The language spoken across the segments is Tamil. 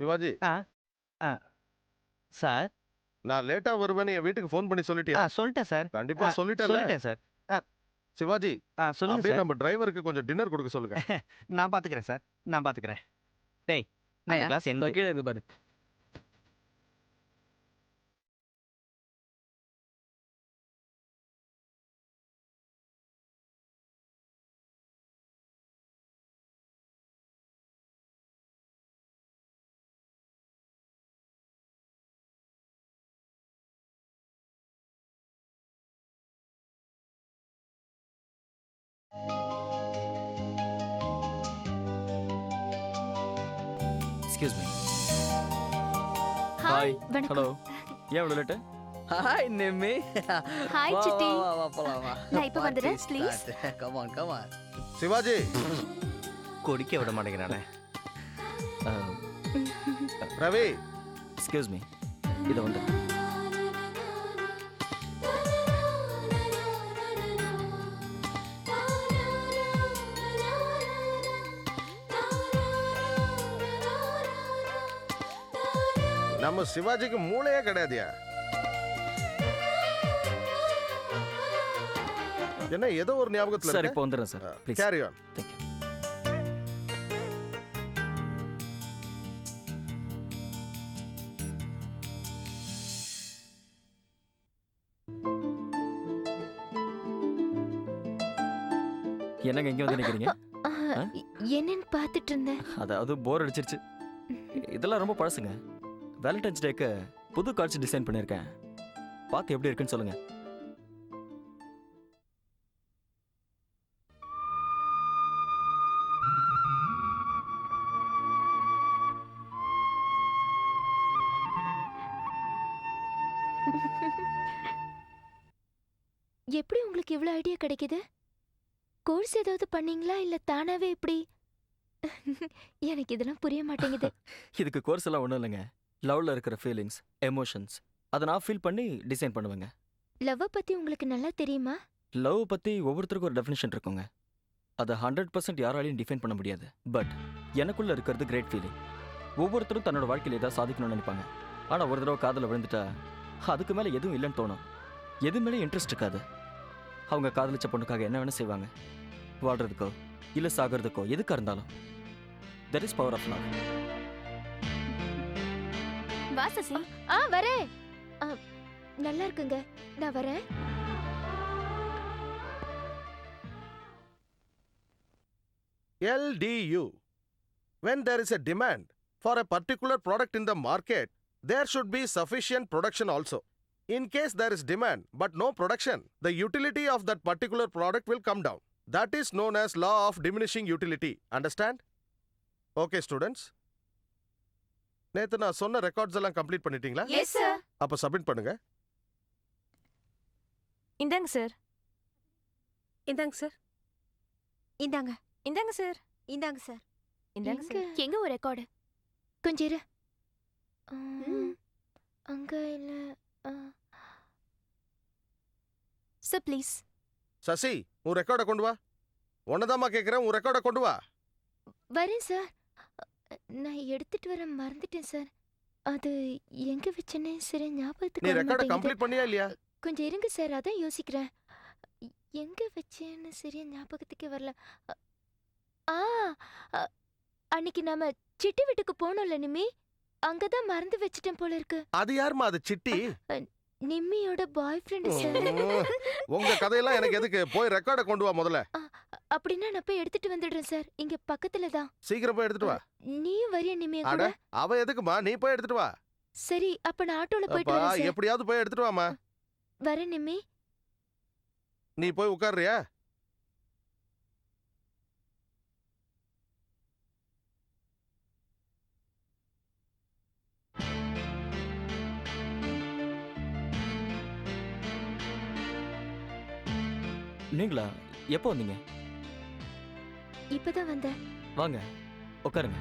சிவாஜி, ஆ ஆ சார். நான் லேட்டா வருவேன்னு என் வீட்டுக்கு ஃபோன் பண்ணி சொல்லிட்டியா? சொல்லிட்டேன் சார். கண்டிப்பா சொல்லிட்டேல்ல? சொல்லிட்டேன் சார். ஆ சிவாஜி, சொல்லுங்க அப்படியே சார். நம்ம டிரைவருக்கு கொஞ்சம் டின்னர் கொடுக்க சொல்லுங்க. நான் பார்த்துக்கிறேன் சார். நான் பார்த்துக்கிறேன். டேய், அந்த ஐயா, கிளாஸ் இதோ எந்த கீழே இருக்கு பாரு. Excuse me. Hi hello. வணக்கம். ஏன் இவ்வளோ லேட்டு? ஹாய் நிம்மி. ஹாய் வா, சிட்டி. வா, வா, போலாம், வா. நான் இப்ப வந்துடுறேன், Party please. start. Come on, come on. Sivaji, குடிக்க விட மாட்டேங்கிறானே. Ravi, excuse me. இதை வந்து நம்ம சிவாஜிக்கு மூளையே கிடையாதுயா. என்ன ஏதோ ஒரு ஞாபகத்துல சார் இருக்க? இப்போ வந்துடுறேன் sir please. Carry on. Thank you. என்னங்க இங்கே வந்து நிற்கிறீங்க? என்னன்னு பார்த்துட்டு இருந்தேன். அதாவது போர் அடிச்சிருச்சு. இதெல்லாம் ரொம்ப பழசுங்க. வேலண்டைன்ஸ் டேக்கு புது கார்ட்ஸ் டிசைன் பண்ணியிருக்கேன். பார்த்து எப்படி இருக்குன்னு சொல்லுங்க. எப்படி உங்களுக்கு இவ்ளோ ஐடியா கிடைக்குது? கோர்ஸ் ஏதாவது பண்ணீங்களா இல்ல தானாவே இப்படி? எனக்கு இதெல்லாம் புரிய மாட்டேங்குது. இதுக்கு கோர்ஸ் எல்லாம் ஒன்றும் இல்லைங்க. லவ்வில் இருக்கிற ஃபீலிங்ஸ், எமோஷன்ஸ் அதை நான் ஃபீல் பண்ணி டிசைன் பண்ணுவேங்க. லவ் பத்தி உங்களுக்கு நல்லா தெரியுமா? லவ் பற்றி ஒவ்வொருத்தருக்கும் ஒரு டெஃபினேஷன் இருக்குங்க. அதை 100% யாராலையும் டிஃபைன் பண்ண முடியாது. பட் எனக்குள்ளே இருக்கிறது கிரேட் ஃபீலிங். ஒவ்வொருத்தரும் தன்னோட வாழ்க்கையில் ஏதாவது சாதிக்கணும்னு நினைப்பாங்க. ஆனால் ஒரு தடவை காதலில் விழுந்துட்டா அதுக்கு மேலே எதுவும் இல்லைன்னு தோணும். எது மேலே இன்ட்ரெஸ்ட் இருக்காது. அவங்க காதலிச்ச பொண்ணுக்காக என்ன வேணால் செய்வாங்க. வாழ்கிறதுக்கோ இல்லை சாகிறதுக்கோ எதுக்காக இருந்தாலும். That is power of love. வா சசி. வரேன். நல்லா இருக்குங்க. நான் வரேன். LDU. When there is a demand for a particular product in the market, there should be sufficient production also. In case there is demand but no production, the utility of that particular product will come down. That is known as law of diminishing utility. Understand? Okay, students. நேத்து நான் சொன்ன ரெக்கார்ட்ஸ் எல்லாம் கம்ப்ளீட் பண்ணிட்டீங்களா? Yes sir. அப்ப சப்மிட் பண்ணுங்க. இந்தாங்க சார். இந்தாங்க சார். இந்தாங்க. இந்தாங்க சார். இந்தாங்க சார். இந்தாங்க சார். எங்க ஒரு ரெக்கார்டு? கொஞ்சம் இரு. அங்க இல்ல. Sir please. சசி, உன் ரெக்கார்டை கொண்டு வா. உன்னதாம்மா கேட்குறேன், உன் ரெக்கார்டை கொண்டு வா. வரேன் சார். நான் எடுத்துட்டு வர மறந்துட்டேன் சார். அது எங்க வச்சேனே சரி ஞாபகத்துக்கு நீ வர ரெக்கார்டை மாட்டேங்குது. கம்ப்ளீட் பண்ணியா இல்லையா? கொஞ்சம் இருங்க சார், அதான் யோசிக்கிறேன். எங்க வச்சேன்னு சரியா ஞாபகத்துக்கே வரல. ஆ அ, அன்னைக்கு நாம சிட்டி வீட்டுக்கு போனோம்ல நிம்மி, அங்கதான் மறந்து வச்சிட்டேன் போல இருக்கு. அது யாரும்மா அது சிட்டி? நிம்மியோட பாய் ஃப்ரெண்ட் சார். உங்க கதையெல்லாம் எனக்கு எதுக்கு? போய் ரெக்கார்டை கொண்டு வா முதல்ல. அப்படின்னா நான் போய் எடுத்துட்டு வந்துடுறேன் சார். இங்க பக்கத்துல தான். சீக்கிரம் போய் எடுத்துட்டு வா. நீயும் வரியா நிம்மிய அட, கூட? அவ எதுக்குமா? நீ போய் எடுத்துட்டு வா. சரி, அப்ப நான் ஆட்டோல போயிட்டு அப்பா, வரேன் சார். எப்படியாவது போய் எடுத்துட்டு வாமா. வரேன் நிம்மி. நீ போய் உட்கார்றியா? நீங்களா? எப்போ வந்தீங்க? இப்பதான் வந்தேன். வாங்க உட்காருங்க.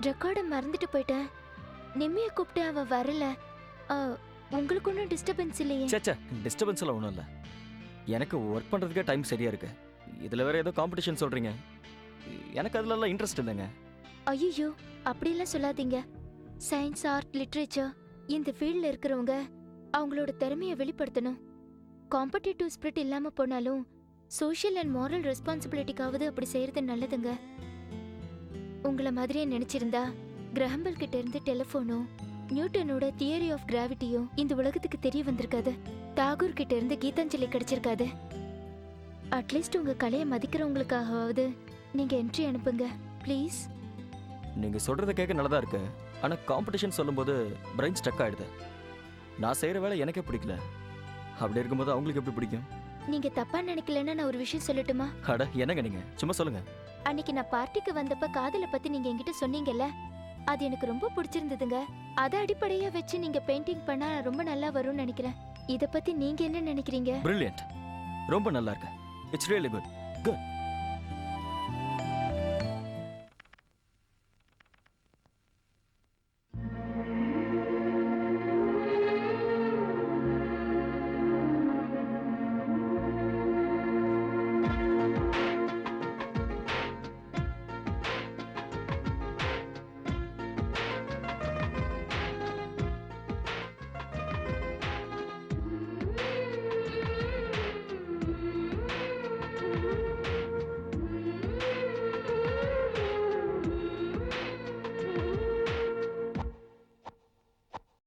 ரெக்கார்டை மறந்துட்டு போயிட்டேன். நிம்மிய கூப்பிட்டு அவ வரல. உங்களுக்கு ஒன்றும் டிஸ்டர்பன்ஸ் இல்லையே? சேச்சா, டிஸ்டர்பன்ஸ் எல்லாம் ஒன்றும் இல்லை. எனக்கு ஒர்க் பண்ணுறதுக்கே டைம் சரியா இருக்கு. இதில் வேற ஏதோ காம்படிஷன் சொல்கிறீங்க. எனக்கு அதுலலாம் இன்ட்ரெஸ்ட் இல்லைங்க. ஐயோ அப்படியெல்லாம் சொல்லாதீங்க. சயின்ஸ், ஆர்ட், லிட்ரேச்சர் இந்த ஃபீல்டில் இருக்கிறவங்க அவங்களோட திறமையை வெளிப்படுத்தணும். காம்படிட்டிவ் ஸ்பிரிட் இல்லாமல் போனாலும் சோஷியல் அண்ட் மாரல் ரெஸ்பான்சிபிலிட்டிக்காவது அப்படி செய்யறது நல்லதுங்க. உங்களை மாதிரியே நினைச்சிருந்தா கிரஹம்பல் கிட்ட இருந்து டெலிஃபோனும் நியூட்டனோட தியரி ஆஃப் கிராவிட்டியும் இந்த உலகத்துக்கு தெரிய வந்திருக்காது. தாகூர் கிட்ட இருந்து கீதாஞ்சலி கிடைச்சிருக்காது. அட்லீஸ்ட் உங்க கலையை மதிக்கிறவங்களுக்காகவாவது நீங்க என்ட்ரி அனுப்புங்க ப்ளீஸ். நீங்கள் சொல்கிறத கேட்க நல்லதா இருக்கு. ஆனால் காம்படிஷன் சொல்லும்போது பிரெயின் ஸ்டக் ஆகிடுது. நான் செய்கிற வேலை எனக்கே பிடிக்கல. அப்படி இருக்கும்போது அவங்களுக்கு எப்படி பிடிக்கும்? நீங்க தப்பா நினைக்கலன்னா நான் ஒரு விஷயம் சொல்லட்டுமா? அட என்னங்க நீங்கள் சும்மா சொல்லுங்கள். அன்னைக்கு நான் பார்ட்டிக்கு வந்தப்ப காதலை பத்தி நீங்க என்கிட்ட சொன்னீங்கல்ல, அது எனக்கு ரொம்ப பிடிச்சிருந்ததுங்க. அதை அடிப்படையா வச்சு நீங்க பெயிண்டிங் பண்ணா ரொம்ப நல்லா வரும்னு நினைக்கிறேன். இத பத்தி நீங்க என்ன நினைக்கிறீங்க? பிரில்லியன்ட். ரொம்ப நல்லா இருக்கு. It's really good. குட்.